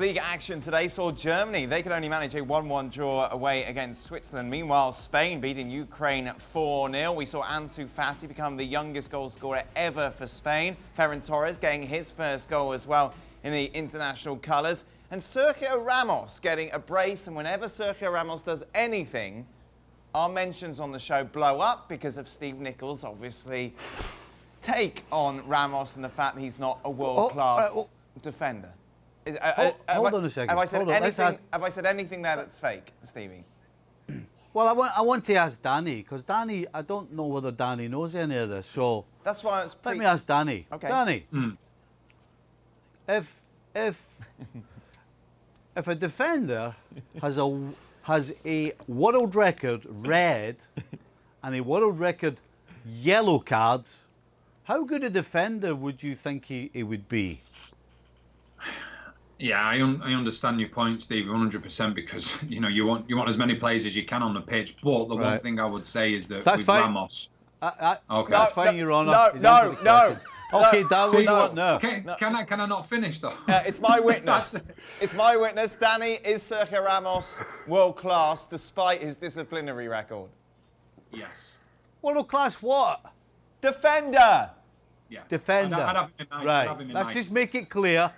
League action today saw Germany. They could only manage a 1-1 draw away against Switzerland. Meanwhile, Spain beating Ukraine 4-0. We saw Ansu Fati become the youngest goal scorer ever for Spain. Ferran Torres getting his first goal as well in the international colours. And Sergio Ramos getting a brace. And whenever Sergio Ramos does anything, our mentions on the show blow up because of Steve Niccol's, obviously, take on Ramos and the fact that he's not a world-class defender. Hold on a second. Have I said anything there that's fake, Stevie? Well, I want to ask Danny, because Danny, I don't know whether Danny knows any of this, so... That's why it's let me ask Danny. Okay. Danny, if a defender has a world record red and a world record yellow cards, how good a defender would you think he would be? Yeah, I understand your point, Steve, 100%, because you want as many players as you can on the pitch. But the one thing I would say is that with Ramos, okay, that's fine, Your Honour. No. Okay, Dan, what do you want now? Can I not finish though? It's my witness. It's my witness. Danny, is Sergio Ramos world class despite his disciplinary record? Yes. World class what? Defender. Yeah. Defender. I'd have him in night. Right. Let's just make it clear.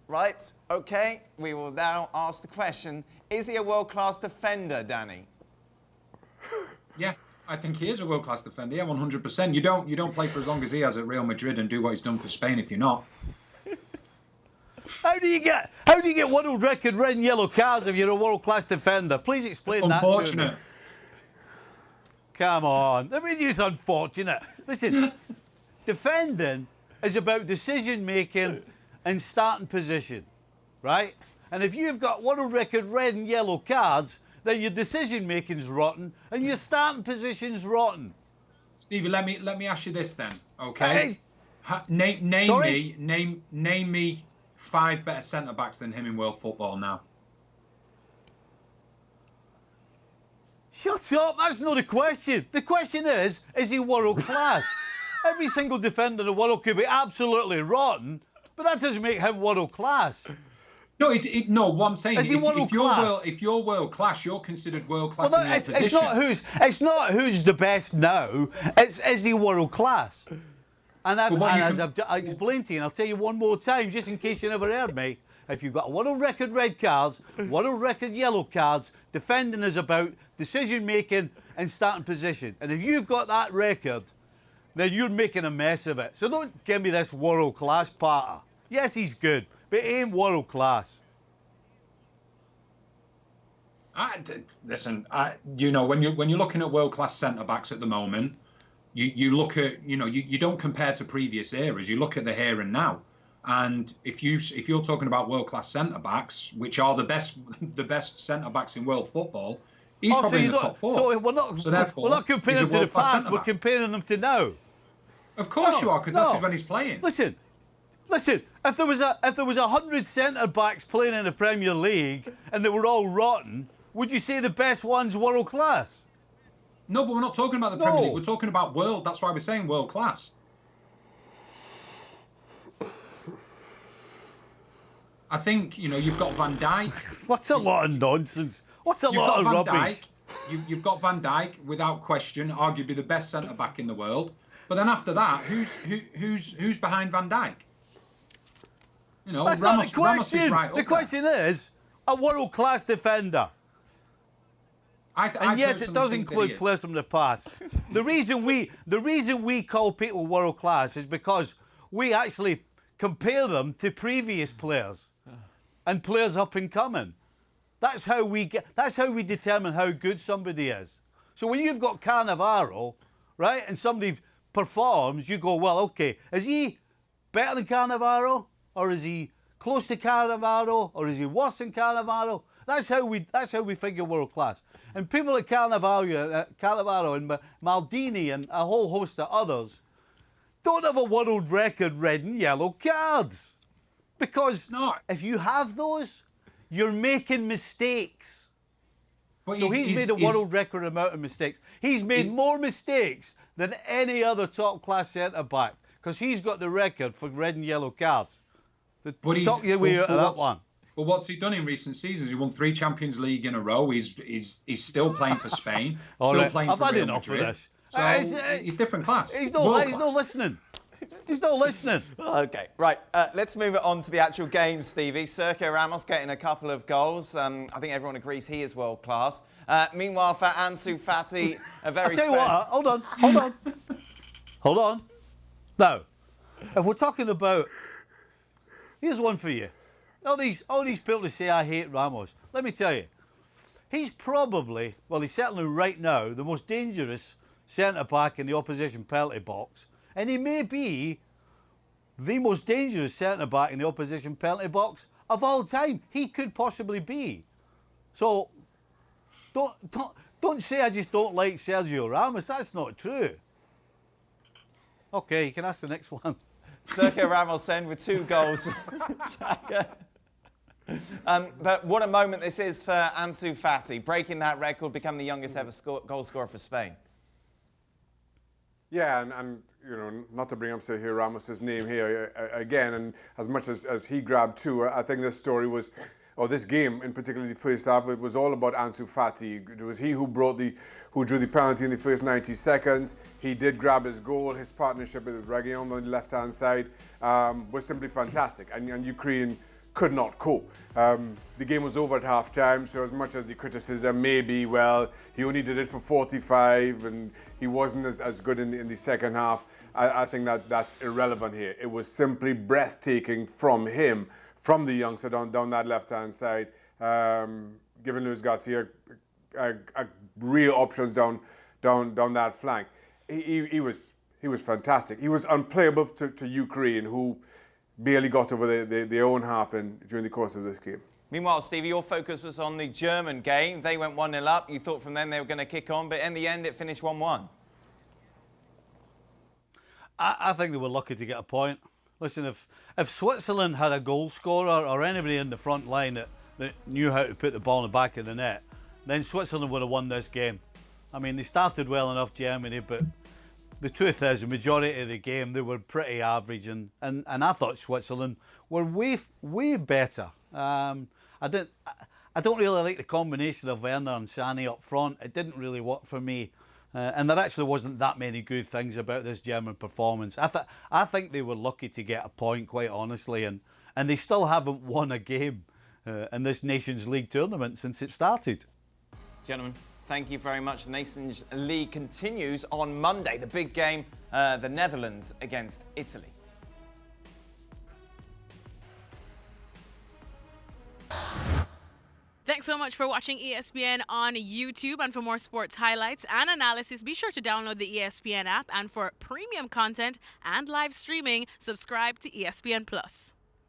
Right, okay, we will now ask the question, is he a world-class defender, Danny? Yeah, I think he is a world-class defender, yeah, 100%. You don't play for as long as he has at Real Madrid and do what he's done for Spain if you're not. How do you get world record red and yellow cards if you're a world-class defender? Please explain that to me. Unfortunate. Come on, I mean, it's unfortunate. Listen, defending is about decision-making and starting position, right? And if you've got world record red and yellow cards, then your decision making's rotten and your starting position's rotten. Stevie, let me ask you this then, okay? Name me 5 better centre backs than him in world football now. Shut up! That's not the question. The question is he world class? Every single defender in the world could be absolutely rotten. But that doesn't make him world class. No, no. What I'm saying is, if you're world class, you're considered world class in your position. It's not who's the best now. It's is he world class? And as I've explained to you, and I'll tell you one more time, just in case you never heard me. If you've got world record red cards, world record yellow cards, defending is about decision making and starting position. And if you've got that record, then you're making a mess of it. So don't give me this world class patter. Yes, he's good, but he ain't world class. Listen, when you're looking at world class centre backs at the moment, you look at you don't compare to previous eras. You look at the here and now, and if you're talking about world class centre backs, which are the best centre backs in world football, he's probably in the top 4. So we're not comparing them to the past. We're comparing them to now. Of course you are, because that's when he's playing. Listen. If there was 100 centre backs playing in the Premier League and they were all rotten, would you say the best one's world class? No, but we're not talking about the Premier League. We're talking about world. That's why we're saying world class. I think you've got Van Dijk. What's a lot of nonsense? What's a lot of rubbish? You've got Van Dijk, without question, arguably the best centre back in the world. But then after that, who's behind Van Dijk? That's Ramos, not the question. Ramos is right the question is a world-class defender. And yes, it does include players from the past. The reason we call people world-class is because we actually compare them to previous players and players up and coming. That's how we determine how good somebody is. So when you've got Cannavaro, right, and somebody performs, you go, well, okay, is he better than Cannavaro? Or is he close to Cannavaro? Or is he worse than Cannavaro? That's how we figure world class. And people like Cannavaro and Maldini and a whole host of others don't have a world record red and yellow cards. Because if you have those, you're making mistakes. So he's made a world record amount of mistakes. He's made more mistakes than any other top-class centre-back because he's got the record for red and yellow cards. Talk your way out of that one. But what's he done in recent seasons? He won 3 Champions League in a row. He's still playing for Spain. Still playing for Real Madrid. So he's different class. He's not listening. He's not listening. Okay, right. Let's move it on to the actual game, Stevie. Sergio Ramos getting a couple of goals. I think everyone agrees he is world class. Meanwhile, for Ansu Fati, a very... I'll tell you what, hold on. Now, if we're talking about... Here's one for you. All these people that say I hate Ramos. Let me tell you, he's probably, well, he's certainly right now, the most dangerous centre-back in the opposition penalty box. And he may be the most dangerous centre-back in the opposition penalty box of all time. He could possibly be. So, don't say I just don't like Sergio Ramos. That's not true. Okay, you can ask the next one. Sergio Ramos then with 2 goals. But what a moment this is for Ansu Fati, breaking that record, become the youngest ever goal scorer for Spain. Yeah, and you know, not to bring up Sergio Ramos' name here again, and as much as he grabbed 2, I think this story was, or this game in particular, the first half, it was all about Ansu Fati. It was he who drew the penalty in the first 90 seconds. He did grab his goal. His partnership with Reguilon on the left-hand side was simply fantastic, and Ukraine could not cope. The game was over at half-time, so as much as the criticism may be, well, he only did it for 45 and he wasn't as good in the second half, I think that's irrelevant here. It was simply breathtaking from him, from the youngster down that left-hand side, giving Luis Garcia a real options down that flank. He was fantastic. He was unplayable to Ukraine, who barely got over their own half during the course of this game. Meanwhile, Stevie, your focus was on the German game. They went 1-0 up. You thought from then they were going to kick on, but in the end it finished 1-1. I think they were lucky to get a point. Listen, if Switzerland had a goal scorer or anybody in the front line that knew how to put the ball in the back of the net, then Switzerland would have won this game. I mean, they started well enough, Germany, but the truth is, the majority of the game, they were pretty average, and I thought Switzerland were way better. I don't really like the combination of Werner and Sané up front. It didn't really work for me. And there actually wasn't that many good things about this German performance. I think they were lucky to get a point, quite honestly, and they still haven't won a game in this Nations League tournament since it started. Gentlemen, thank you very much. The Nations League continues on Monday. The big game, the Netherlands against Italy. Thanks so much for watching ESPN on YouTube. And for more sports highlights and analysis, be sure to download the ESPN app. And for premium content and live streaming, subscribe to ESPN+.